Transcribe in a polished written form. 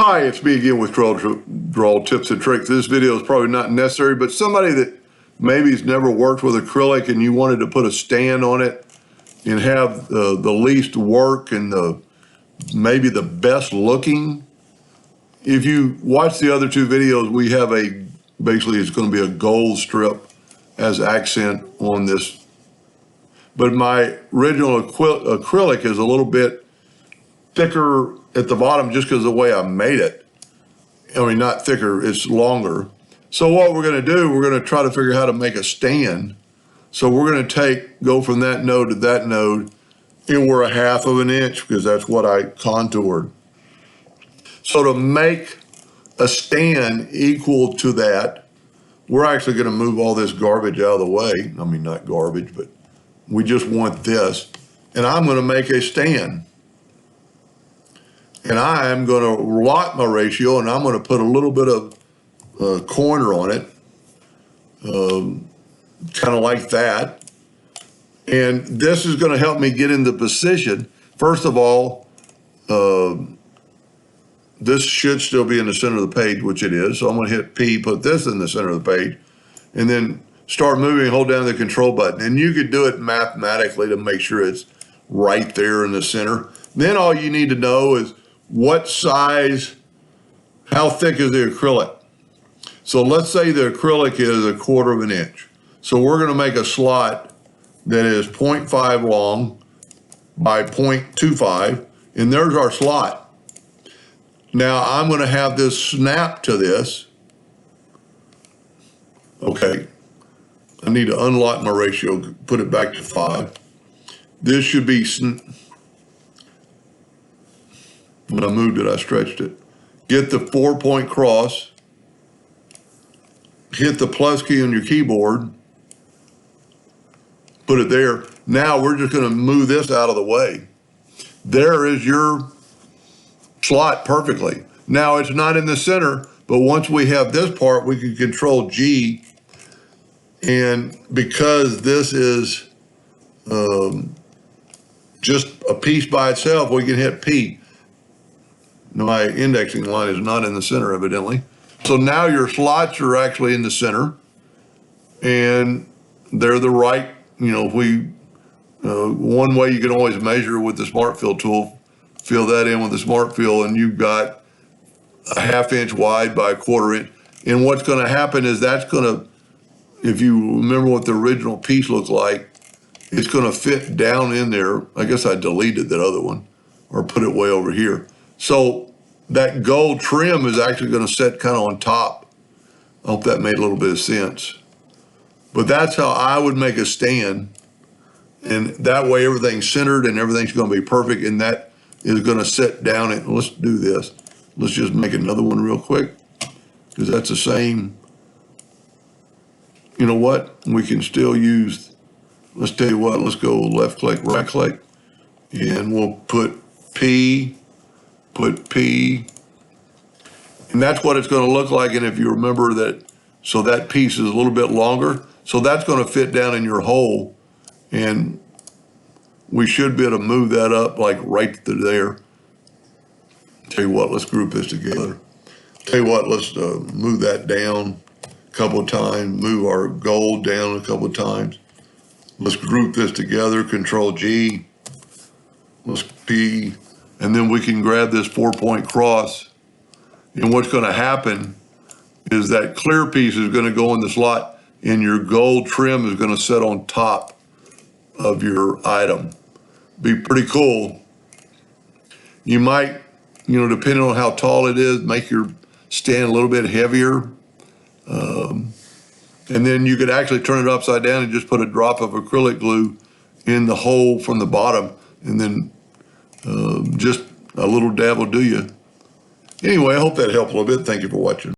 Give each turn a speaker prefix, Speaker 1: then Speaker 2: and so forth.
Speaker 1: Hi, it's me again with Corel Draw Tips and Tricks. This video is probably not necessary, but somebody that maybe has never worked with acrylic and you wanted to put a stand on it and have the least work and maybe the best looking. If you watch the other two videos, we have basically it's going to be a gold strip as accent on this. But my original acrylic is a little bit thicker at the bottom just because of the way I made it. I mean, not thicker, it's longer. So what we're going to do, we're going to try to figure out how to make a stand. So we're going to go from that node to that node, and we're 1/2 of an inch because that's what I contoured. So to make a stand equal to that, we're actually going to move all this garbage out of the way. I mean, not garbage, but we just want this. And I'm going to make a stand. And I am going to lock my ratio, and I'm going to put a little bit of corner on it, kind of like that. And this is going to help me get into position. First of all, this should still be in the center of the page, which it is. So I'm going to hit P, put this in the center of the page, and then start moving and hold down the control button. And you could do it mathematically to make sure it's right there in the center. Then all you need to know is what size, how thick is the acrylic? So let's say the acrylic is 1/4 of an inch. So we're going to make a slot that is 0.5 long by 0.25, and there's our slot. Now I'm going to have this snap to this. Okay, I need to unlock my ratio, put it back to 5. This should be, when I moved it, I stretched it. Get the 4-point cross, hit the plus key on your keyboard, put it there. Now we're just going to move this out of the way. There is your slot perfectly. Now it's not in the center, but once we have this part, we can control G. And because this is just a piece by itself, we can hit P. My indexing line is not in the center, evidently. So now your slots are actually in the center, and they're the right, one way you can always measure with the Smart Fill tool, fill that in with the Smart Fill, and you've got 1/2 inch wide by 1/4 inch. And what's going to happen is that's going to, if you remember what the original piece looks like, it's going to fit down in there. I guess I deleted that other one or put it way over here. So that gold trim is actually going to sit kind of on top. I hope that made a little bit of sense. But that's how I would make a stand. And that way everything's centered and everything's going to be perfect. And that is going to sit down. And let's do this. Let's just make another one real quick, because that's the same. You know what? We can still use, let's tell you what, let's go left click, right click, and we'll put P. And that's what it's going to look like. And if you remember that, so that piece is a little bit longer. So that's going to fit down in your hole. And we should be able to move that up like right there. Tell you what, let's group this together. Tell you what, let's move that down a couple of times, move our gold down a couple of times. Let's group this together, Control G, let's P. And then we can grab this 4-point cross. And what's going to happen is that clear piece is going to go in the slot, and your gold trim is going to sit on top of your item. Be pretty cool. You might, depending on how tall it is, make your stand a little bit heavier. And then you could actually turn it upside down and just put a drop of acrylic glue in the hole from the bottom, and then just a little dab will do you. Anyway, I hope that helped a little bit. Thank you for watching.